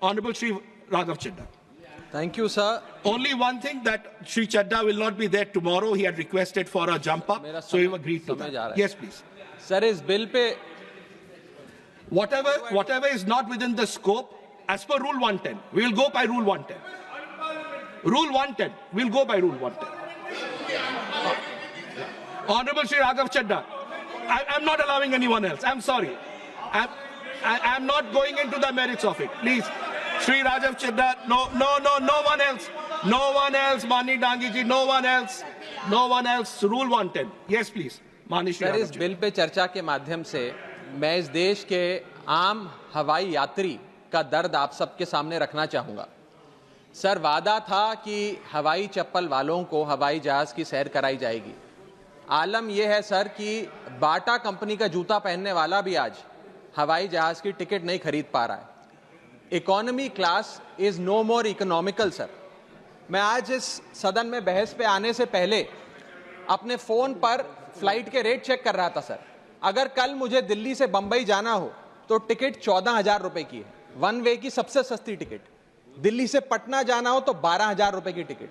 Honorable Shri Raghav Chadha. Thank you, sir. Only one thing, that Shri Chadha will not be there tomorrow. He had requested for a jump up, so he agreed to that. Yes, please. Sir, इस bill pay whatever is not within the scope, as per Rule 110, we will go by Rule 110. Rule 110, we'll go by Rule 110. Honorable Shri Raghav Chadha, I'm not allowing anyone else. I'm sorry. I'm not going into the merits of it. Please, Shri Raghav Chadha, no one else. No one else, Mani Dangi ji, no one else. No one else. Rule 110. Yes, please. Mani Shri sir, इस bill pay चर्चा के माध्यम से मैं इस देश के आम हवाई यात्री का दर्द आप सबके सामने रखना चाहूंगा। सर, वादा था कि हवाई चप्पल वालों को हवाई जहाज की सैर कराई जाएगी। आलम यह है सर कि बाटा कंपनी का जूता पहनने वाला भी आज हवाई जहाज की टिकट नहीं खरीद पा रहा है। Economy class is no more economical. Sir, मैं आज इस सदन में बहस पे आने से पहले अपने फोन पर फ्लाइट के रेट चेक कर रहा था। सर, अगर कल मुझे दिल्ली से बंबई जाना हो तो टिकट 14,000 रुपए की है, वन वे की सबसे सस्ती टिकट। दिल्ली से पटना जाना हो तो 12,000 रुपए की टिकट,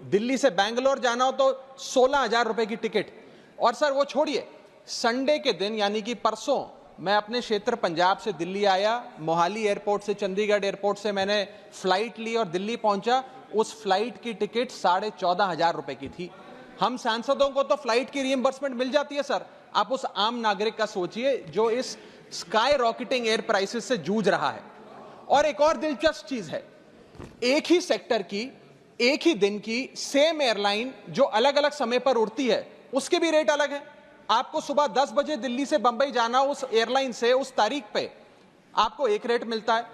दिल्ली से बैंगलोर जाना हो तो 16,000 रुपए की टिकट। और सर वो छोड़िए, संडे के दिन यानी कि परसों मैं अपने क्षेत्र पंजाब से दिल्ली आया, मोहाली एयरपोर्ट से चंडीगढ़ एयरपोर्ट से मैंने फ्लाइट ली और दिल्ली पहुंचा। उस फ्लाइट की टिकट 14,500 रुपए की थी। हम सांसदों को तो फ्लाइट की रिइंबर्समेंट मिल जाती है सर, आप उस आम नागरिक का सोचिए जो इस स्काई रॉकेटिंग एयर प्राइसेस से जूझ रहा है। और एक और दिलचस्प चीज है, एक ही सेक्टर की एक ही दिन की सेम एयरलाइन जो अलग अलग समय पर उड़ती है उसके भी रेट अलग है। आपको सुबह 10 बजे दिल्ली से बंबई जाना, उस एयरलाइन से उस तारीख पे आपको एक रेट मिलता है।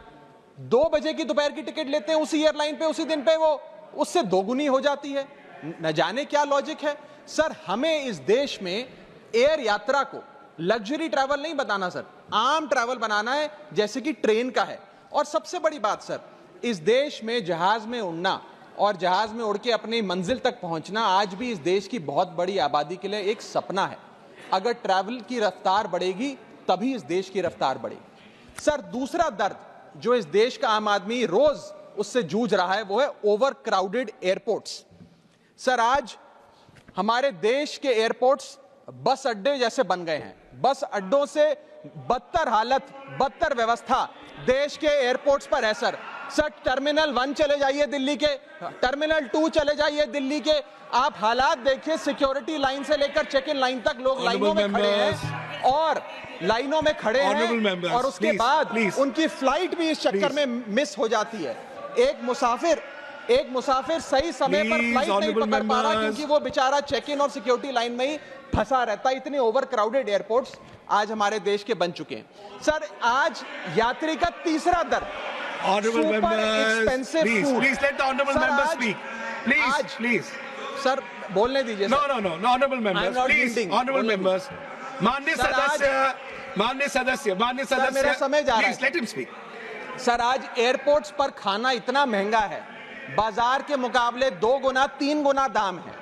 2 बजे की दोपहर की टिकट लेते हैं उसी एयरलाइन पे, उसी दिन पे वो उससे दोगुनी हो जाती है। न जाने क्या लॉजिक है। सर, हमें इस देश में एयर यात्रा को लग्जरी ट्रैवल नहीं बताना सर, आम ट्रैवल बनाना है जैसे कि ट्रेन का है। और सबसे बड़ी बात सर, इस देश में जहाज में उड़ना और जहाज में उड़ के अपनी मंजिल तक पहुंचना आज भी इस देश की बहुत बड़ी आबादी के लिए एक सपना है। अगर ट्रैवल की रफ्तार बढ़ेगी तभी इस देश की रफ्तार बढ़ेगी। सर, दूसरा दर्द जो इस देश का आम आदमी रोज उससे जूझ रहा है वो है ओवर क्राउडेड एयरपोर्ट्स। सर, आज हमारे देश के एयरपोर्ट्स बस अड्डे जैसे बन गए हैं। बस अड्डों से बदतर हालत, बदतर व्यवस्था देश के एयरपोर्ट्स पर है सर। टर्मिनल 1 चले जाइए दिल्ली के, टर्मिनल 2 चले जाइए दिल्ली के, आप हालात देखिए। सिक्योरिटी लाइन से लेकर चेक इन लाइन तक लोग लाइनों में खड़े हैं और लाइनों में खड़े हैं और उसके बाद उनकी फ्लाइट भी इस चक्कर में मिस हो जाती है। एक मुसाफिर सही समय पर फ्लाइट नहीं पकड़ पा रहा क्योंकि वो बेचारा चेक इन और सिक्योरिटी लाइन में ही फंसा रहता है। इतने ओवर क्राउडेड एयरपोर्ट्स आज हमारे देश के बन चुके हैं। सर, आज यात्री का तीसरा दर, Honorable members, please let the honorable members speak. Please. Sir, बोलने दीजिए। No, honorable members, please, honorable members. माननीय सदस्य, मेरा समय जा रहा है। Please let him speak. Sir, आज एयरपोर्ट्स पर खाना इतना महंगा है, बाजार के मुकाबले 2 गुना 3 गुना दाम है।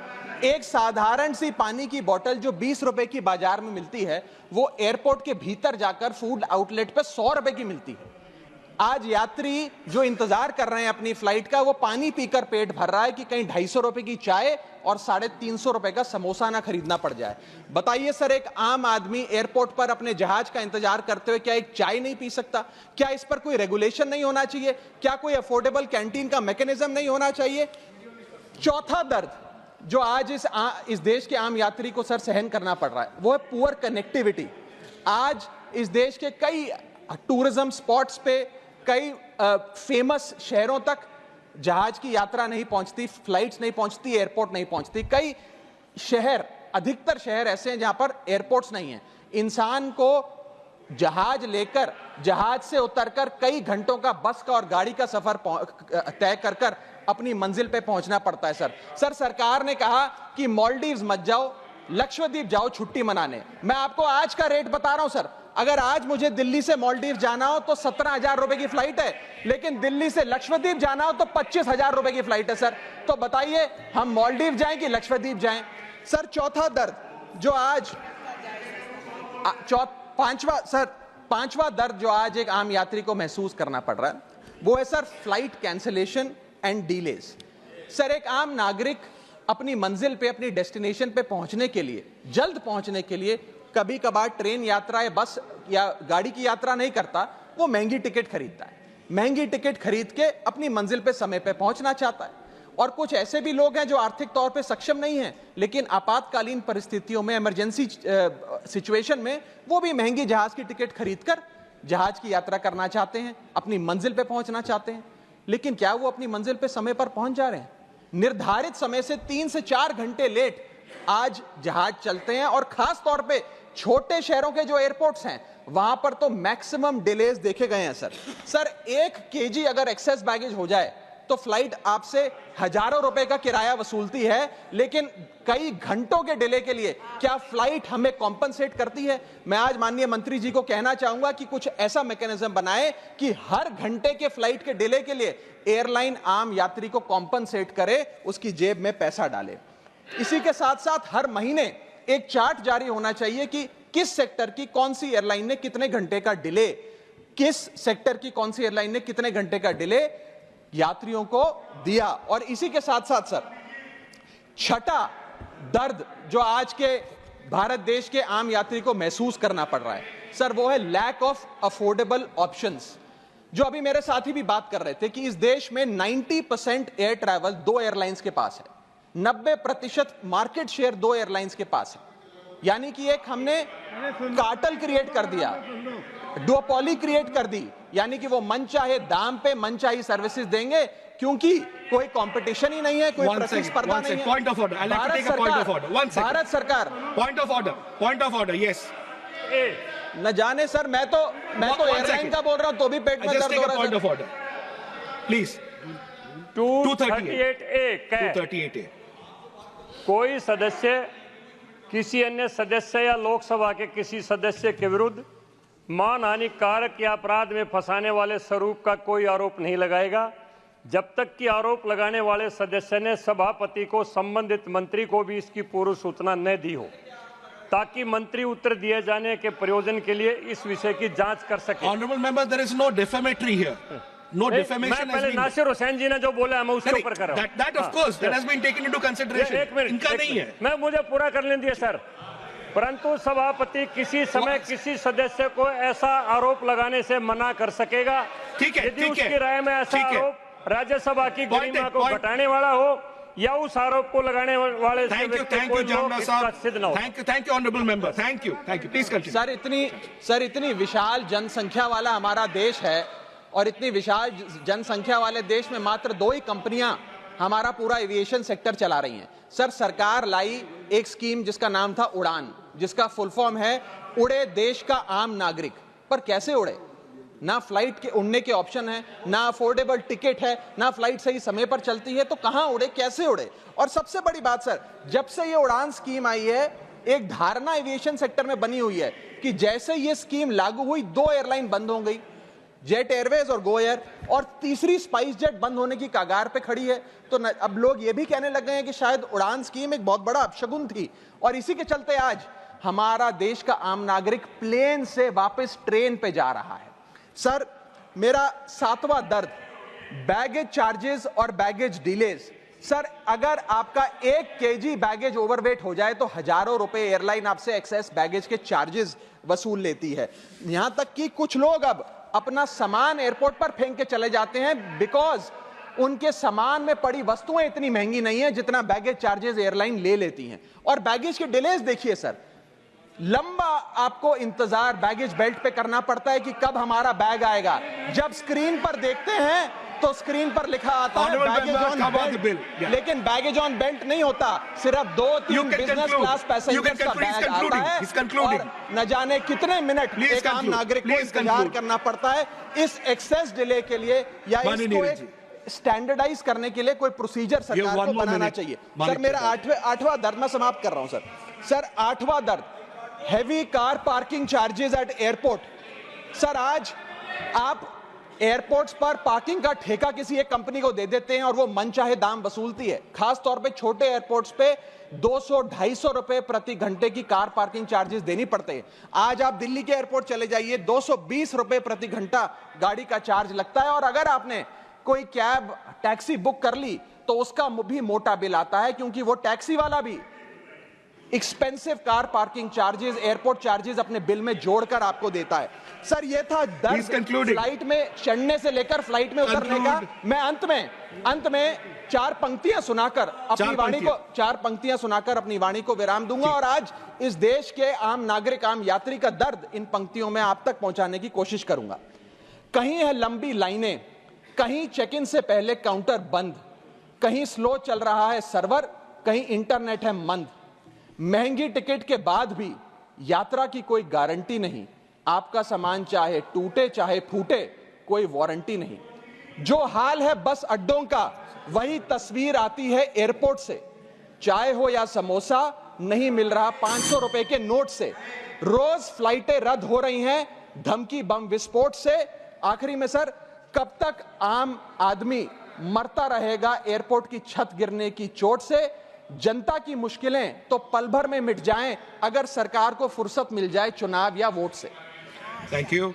एक साधारण सी पानी की बोतल जो 20 रुपए की बाजार में मिलती है वो एयरपोर्ट के भीतर जाकर फूड आउटलेट पे 100 रुपए की मिलती है। आज यात्री जो इंतजार कर रहे हैं अपनी फ्लाइट का, वो पानी पीकर पेट भर रहा है कि कहीं 250 रुपए की चाय और 350 रुपए का समोसा ना खरीदना पड़ जाए। बताइए सर, एक आम आदमी एयरपोर्ट पर अपने जहाज का इंतजार करते हुए क्या एक चाय नहीं पी सकता? क्या इस पर कोई रेगुलेशन नहीं होना चाहिए? क्या कोई अफोर्डेबल कैंटीन का मैकेनिज्म नहीं होना चाहिए? चौथा दर्द जो आज इस देश के आम यात्री को सर सहन करना पड़ रहा है वो है पुअर कनेक्टिविटी। आज इस देश के कई टूरिज्म स्पॉट्स पे, कई फेमस शहरों तक जहाज की यात्रा नहीं पहुंचती, फ्लाइट्स नहीं पहुंचती, एयरपोर्ट नहीं पहुंचती। कई शहर, अधिकतर शहर ऐसे हैं जहां पर एयरपोर्ट्स नहीं हैं। इंसान को जहाज लेकर, जहाज से उतरकर कई घंटों का बस का और गाड़ी का सफर तय कर अपनी मंजिल पे पहुंचना पड़ता है। सर, सरकार ने कहा कि मालदीव्स मत जाओ, लक्षद्वीप जाओ छुट्टी मनाने। मैं आपको आज का रेट बता रहा हूं सर, अगर आज मुझे दिल्ली से मालदीव जाना हो तो 17,000 रुपए की फ्लाइट है, लेकिन दिल्ली से लक्षद्वीप जाना हो तो 25,000 रुपए की फ्लाइट है। सर, तो बताइए हम मालदीव जाएं कि लक्षद्वीप जाएं? सर, चौथा दर्द जो आज पांचवा दर्द जो आज एक आम यात्री को महसूस करना पड़ रहा है वो है sir flight cancellation and delays. Sir एक आम नागरिक अपनी मंजिल पे, अपनी डेस्टिनेशन पे पहुंचने के लिए, जल्द पहुंचने के लिए कभी कभार ट्रेन यात्रा या बस या गाड़ी की यात्रा नहीं करता, वो महंगी टिकट खरीदता है। महंगी टिकट खरीद के अपनी मंजिल पे समय पे पहुंचना चाहता है। और कुछ ऐसे भी लोग हैं जो आर्थिक तौर पे सक्षम नहीं हैं, लेकिन आपातकालीन परिस्थितियों में, इमरजेंसी सिचुएशन में वो भी महंगी जहाज की टिकट खरीदकर जहाज की यात्रा करना चाहते हैं, अपनी मंजिल पे पहुंचना चाहते हैं। लेकिन क्या वो अपनी मंजिल पे समय पर पहुंच जा रहे हैं? निर्धारित समय से 3 से 4 घंटे लेट आज जहाज चलते हैं। और खास तौर पे छोटे शहरों के जो एयरपोर्ट्स हैं वहां पर तो मैक्सिमम डिलेज देखे गए हैं। सर 1 केजी अगर एक्सेस बैगेज हो जाए तो फ्लाइट आपसे हजारों रुपए का किराया वसूलती है, लेकिन कई घंटों के डिले के लिए क्या फ्लाइट हमें कॉम्पनसेट करती है? मैं आज माननीय मंत्री जी को कहना चाहूंगा कि कुछ ऐसा मैकेनिज्म बनाए कि हर घंटे के फ्लाइट के डिले के लिए एयरलाइन आम यात्री को कॉम्पनसेट करे, उसकी जेब में पैसा डाले। इसी के साथ साथ हर महीने एक चार्ट जारी होना चाहिए कि किस सेक्टर की कौन सी एयरलाइन ने कितने घंटे का डिले, किस सेक्टर की कौन सी एयरलाइन ने कितने घंटे का डिले यात्रियों को दिया। और इसी के साथ साथ सर छठा दर्द जो आज के भारत देश के आम यात्री को महसूस करना पड़ रहा है सर, वो है लैक ऑफ अफोर्डेबल ऑप्शंस। जो अभी मेरे साथी भी बात कर रहे थे कि इस देश में 90% एयर ट्रैवल 2 एयरलाइंस के पास है, 90% मार्केट शेयर 2 एयरलाइंस के पास है। यानी कि एक हमने कार्टेल क्रिएट कर दिया, डुओपोली क्रिएट कर दी, यानी कि वो मन चाहे दाम पे मन चाहे सर्विसेज देंगे, क्योंकि कोई कंपटीशन ही नहीं है, कोई प्रतिस्पर्धा नहीं है। Point of order. I'll have to take a point of order. One second. Bharat सरकार Point of order. Yes. न जाने सर, मैं तो एयरलाइन का बोल रहा हूं तो भी पेट में Just दर्द take हो a रहा point है of order. Please. 238A कह 238A. कोई सदस्य किसी अन्य सदस्य या लोकसभा के किसी सदस्य के विरुद्ध मानहानि कारक या अपराध में फंसाने वाले स्वरूप का कोई आरोप नहीं लगाएगा जब तक कि आरोप लगाने वाले सदस्य ने सभापति को संबंधित मंत्री को भी इसकी पूर्व सूचना न दी हो, ताकि मंत्री उत्तर दिए जाने के प्रयोजन के लिए इस विषय की जांच कर सके। Honorable member, there is no defamatory here. No defamation मैं has पहले been. नासिर हुसैन जी ने जो बोला है मैं उसके ऊपर कर रहा हूं। That of course that has been taken into consideration. एक मिनट, इनका नहीं है। मैं मुझे पूरा कर लेने दिया सर। परंतु सभापति किसी समय किसी सदस्य को ऐसा आरोप लगाने से मना कर सकेगा ठीक है, यदि ठीक है, उसकी राय में ऐसा ठीक है। आरोप राज्यसभा की गरिमा को point. घटाने वाला हो या उस आरोप को लगाने वाले से Thank you, व्यक्ति thank कोई you, लोग Jamna इसका साहब. सिद्ध न हो। Thank you, honorable member. Thank you. Please continue. Sir इतनी विशाल जनसंख्या वाला हमारा देश है और इतनी विशाल जनसंख्या वाले देश में मात्र 2 ही कंपनियां हमारा पूरा एविएशन सेक्टर चला रही हैं। सर सरकार लाई एक स्कीम जिसका नाम था उड़ान, जिसका फुल फॉर्म है उड़े देश का आम नागरिक। पर कैसे उड़े? ना फ्लाइट के उड़ने के ऑप्शन है, ना अफोर्डेबल टिकट है, ना फ्लाइट सही समय पर चलती है, तो कहां उड़े, कैसे उड़े? और सबसे बड़ी बात सर, जब से ये उड़ान स्कीम आई है एक धारणा एविएशन सेक्टर में बनी हुई है कि जैसे ये स्कीम लागू हुई 2 एयरलाइन बंद हो गई, जेट एयरवेज और गो एयर, और तीसरी स्पाइस जेट बंद होने की कगार पे खड़ी है। तो अब लोग ये भी कहने लग गए हैं कि शायद उड़ान स्कीम एक बहुत बड़ा अपशगुन थी। और इसी के चलते आज हमारा देश का आम नागरिक प्लेन से वापस ट्रेन पे जा रहा है। सर मेरा 7वां दर्द बैगेज चार्जेस और बैगेज डिलेज। सर अगर आपका 1 केजी बैगेज ओवरवेट हो जाए तो हजारों रुपए एयरलाइन आपसे एक्सेस बैगेज के चार्जेस वसूल लेती है। यहां तक कि कुछ लोग अब अपना सामान एयरपोर्ट पर फेंक के चले जाते हैं बिकॉज उनके सामान में पड़ी वस्तुएं इतनी महंगी नहीं है जितना बैगेज चार्जेस एयरलाइन ले लेती हैं। और बैगेज के डिलेज देखिए सर, लंबा आपको इंतजार बैगेज बेल्ट पे करना पड़ता है कि कब हमारा बैग आएगा। जब स्क्रीन पर देखते हैं तो स्क्रीन पर लिखा आता है बैगेज ऑन बेल्ट, लेकिन बैगेज ऑन बेल्ट नहीं होता, सिर्फ 2-3 बिजनेस क्लास पैसेंजर्स का बैग आता है और न जाने कितने मिनट एक आम नागरिक को इंतजार करना पड़ता है। इस एक्सेस डिले के लिए या इसको एक स्टैंडर्डाइज करने के लिए कोई प्रोसीजर सरकार को बनाना चाहिए। सर मेरा आठवां दर्द मैं समाप्त कर रहा हूं सर 8वां दर्द heavy car parking charges eight airport. Sir आज आप एयरपोर्ट्स पर पार्किंग का ठेका किसी एक कंपनी को दे देते हैं और वो मनचाहे दाम वसूलती है। खास तौर पे छोटे एयरपोर्ट्स पे 200-250 रुपए प्रति घंटे की कार पार्किंग चार्जेस देनी पड़ते हैं। आज आप दिल्ली के एयरपोर्ट चले जाइए, 220 रुपए प्रति घंटा गाड़ी का चार्ज लगता है, और अगर आपने कोई कैब टैक्सी बुक कर ली तो उसका भी मोटा बिल आता है, क्योंकि वो टैक्सी वाला भी expensive car parking charges, airport charges अपने बिल में जोड़कर आपको देता है। सर, ये था दर्द फ्लाइट में चढ़ने से लेकर फ्लाइट में उतरने का। मैं अंत में चार पंक्तियां सुनाकर अपनी वाणी को विराम दूंगा, और आज इस देश के आम नागरिक, आम यात्री का दर्द इन पंक्तियों में आप तक पहुंचाने की कोशिश करूंगा। कहीं है लंबी लाइनें, कहीं चेक इन से पहले काउंटर बंद, कहीं स्लो चल रहा है सर्वर, कहीं इंटरनेट है मंद। महंगी टिकट के बाद भी यात्रा की कोई गारंटी नहीं, आपका सामान चाहे टूटे चाहे फूटे कोई वारंटी नहीं। जो हाल है बस अड्डों का, वही तस्वीर आती है एयरपोर्ट से। चाय हो या समोसा नहीं मिल रहा 500 रुपए के नोट से। रोज फ्लाइटें रद्द हो रही हैं धमकी बम विस्फोट से। आखिरी में सर, कब तक आम आदमी मरता रहेगा एयरपोर्ट की छत गिरने की चोट से? जनता की मुश्किलें तो पल भर में मिट जाएं अगर सरकार को फुर्सत मिल जाए चुनाव या वोट से। Thank you.